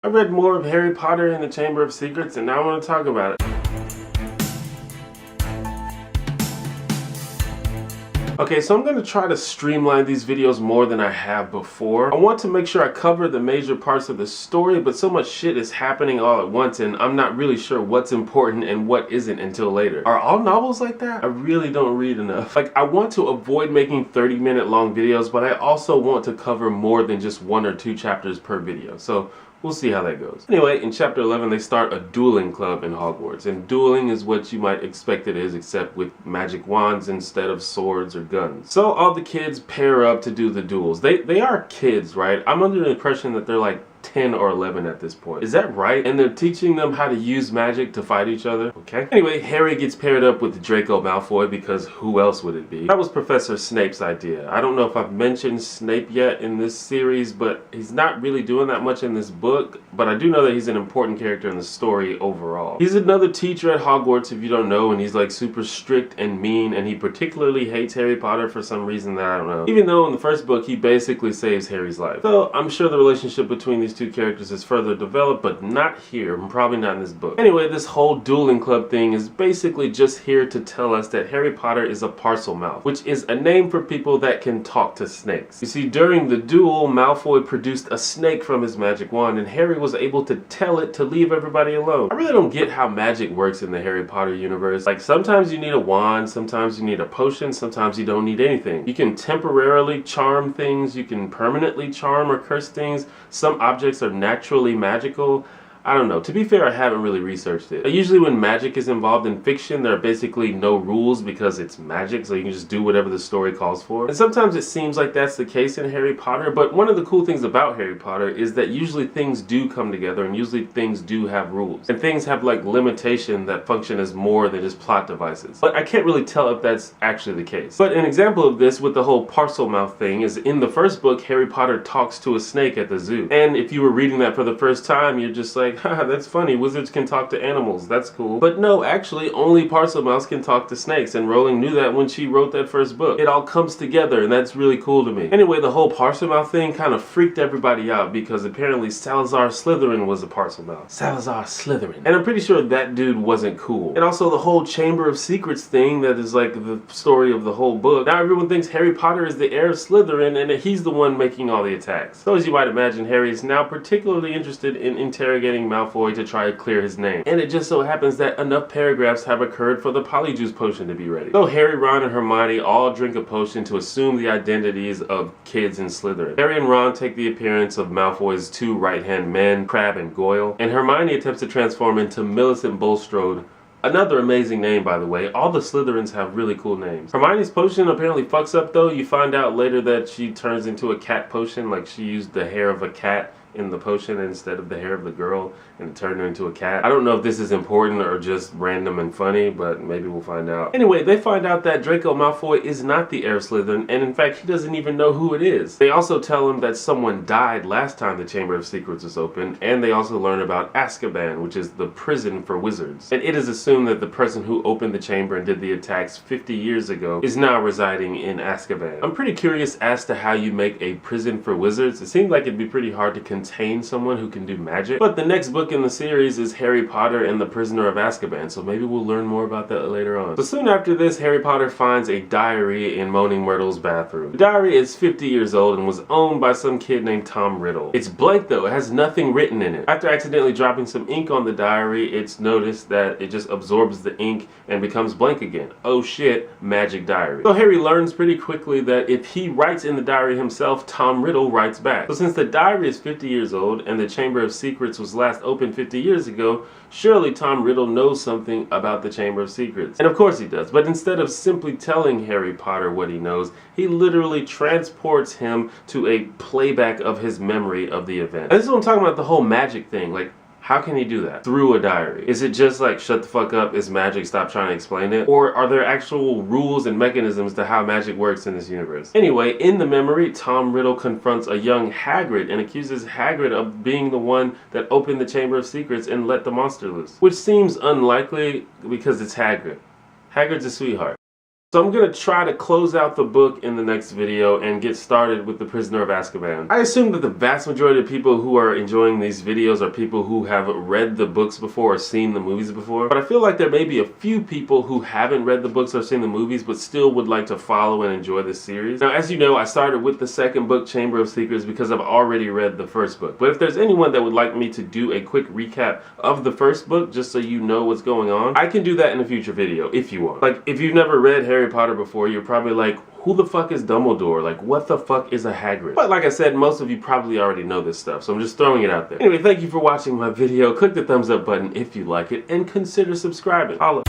I read more of Harry Potter and the Chamber of Secrets, and now I want to talk about it. Okay, so I'm going to try to streamline these videos more than I have before. I want to make sure I cover the major parts of the story, but so much shit is happening all at once and I'm not really sure what's important and what isn't until later. Are all novels like that? I really don't read enough. Like, I want to avoid making 30-minute long videos, but I also want to cover more than just 1 or 2 chapters per video. So we'll see how that goes. Anyway, in chapter 11, they start a dueling club in Hogwarts. And dueling is what you might expect it is, except with magic wands instead of swords or guns. So all the kids pair up to do the duels. They are kids, right? I'm under the impression that they're like 10 or 11 at this point. Is that right? And they're teaching them how to use magic to fight each other? Okay. Anyway, Harry gets paired up with Draco Malfoy because who else would it be? That was Professor Snape's idea. I don't know if I've mentioned Snape yet in this series, but he's not really doing that much in this book, but I do know that he's an important character in the story overall. He's another teacher at Hogwarts, if you don't know, and he's like super strict and mean, and he particularly hates Harry Potter for some reason that I don't know. Even though in the first book, he basically saves Harry's life. So I'm sure the relationship between these 2 characters is further developed, but not here, probably not in this book. Anyway, this whole dueling club thing is basically just here to tell us that Harry Potter is a Parselmouth, which is a name for people that can talk to snakes. You see, during the duel, Malfoy produced a snake from his magic wand, and Harry was able to tell it to leave everybody alone. I really don't get how magic works in the Harry Potter universe. Like, sometimes you need a wand, sometimes you need a potion, sometimes you don't need anything. You can temporarily charm things, you can permanently charm or curse things. Some objects are naturally magical. I don't know. To be fair, I haven't really researched it. Usually when magic is involved in fiction, there are basically no rules because it's magic, so you can just do whatever the story calls for. And sometimes it seems like that's the case in Harry Potter, but one of the cool things about Harry Potter is that usually things do come together and usually things do have rules. And things have like limitation that function as more than just plot devices. But I can't really tell if that's actually the case. But an example of this with the whole Parselmouth thing is in the first book, Harry Potter talks to a snake at the zoo. And if you were reading that for the first time, you're just like, haha, that's funny, wizards can talk to animals, that's cool. But no, actually, only Parselmouth can talk to snakes, and Rowling knew that when she wrote that first book. It all comes together, and that's really cool to me. Anyway, the whole Parselmouth thing kind of freaked everybody out, because apparently Salazar Slytherin was a Parselmouth. Salazar Slytherin. And I'm pretty sure that dude wasn't cool. And also the whole Chamber of Secrets thing that is like the story of the whole book. Now everyone thinks Harry Potter is the heir of Slytherin, and that he's the one making all the attacks. So as you might imagine, Harry is now particularly interested in interrogating Malfoy to try to clear his name. And it just so happens that enough paragraphs have occurred for the Polyjuice potion to be ready. So Harry, Ron, and Hermione all drink a potion to assume the identities of kids in Slytherin. Harry and Ron take the appearance of Malfoy's 2 right-hand men, Crabbe and Goyle, and Hermione attempts to transform into Millicent Bulstrode. Another amazing name, by the way. All the Slytherins have really cool names. Hermione's potion apparently fucks up, though. You find out later that she turns into a cat potion, like she used the hair of a cat in the potion instead of the hair of the girl, and it turned her into a cat. I don't know if this is important or just random and funny, but maybe we'll find out. Anyway, they find out that Draco Malfoy is not the heir of Slytherin, and in fact, he doesn't even know who it is. They also tell him that someone died last time the Chamber of Secrets was open, and they also learn about Azkaban, which is the prison for wizards. And it is assumed that the person who opened the chamber and did the attacks 50 years ago is now residing in Azkaban. I'm pretty curious as to how you make a prison for wizards. It seems like it'd be pretty hard to contain someone who can do magic. But the next book in the series is Harry Potter and the Prisoner of Azkaban, so maybe we'll learn more about that later on. So soon after this, Harry Potter finds a diary in Moaning Myrtle's bathroom. The diary is 50 years old and was owned by some kid named Tom Riddle. It's blank though, it has nothing written in it. After accidentally dropping some ink on the diary, it's noticed that it just absorbs the ink and becomes blank again. Oh shit, magic diary. So Harry learns pretty quickly that if he writes in the diary himself, Tom Riddle writes back. So since the diary is 50 years old and the Chamber of Secrets was last opened 50 years ago, surely Tom Riddle knows something about the Chamber of Secrets. And of course he does, but instead of simply telling Harry Potter what he knows, he literally transports him to a playback of his memory of the event. And this is what I'm talking about, the whole magic thing. Like, how can he do that? Through a diary. Is it just like, shut the fuck up, it's magic, stop trying to explain it? Or are there actual rules and mechanisms to how magic works in this universe? Anyway, in the memory, Tom Riddle confronts a young Hagrid and accuses Hagrid of being the one that opened the Chamber of Secrets and let the monster loose. Which seems unlikely because it's Hagrid. Hagrid's a sweetheart. So I'm going to try to close out the book in the next video and get started with The Prisoner of Azkaban. I assume that the vast majority of people who are enjoying these videos are people who have read the books before or seen the movies before. But I feel like there may be a few people who haven't read the books or seen the movies but still would like to follow and enjoy this series. Now, as you know, I started with the second book, Chamber of Secrets, because I've already read the first book. But if there's anyone that would like me to do a quick recap of the first book just so you know what's going on, I can do that in a future video if you want. Like, if you've never read Harry Potter before, you're probably like, who the fuck is Dumbledore? Like, what the fuck is a Hagrid? But like I said, most of you probably already know this stuff, so I'm just throwing it out there. Anyway, thank you for watching my video. Click the thumbs up button if you like it, and consider subscribing. Holla.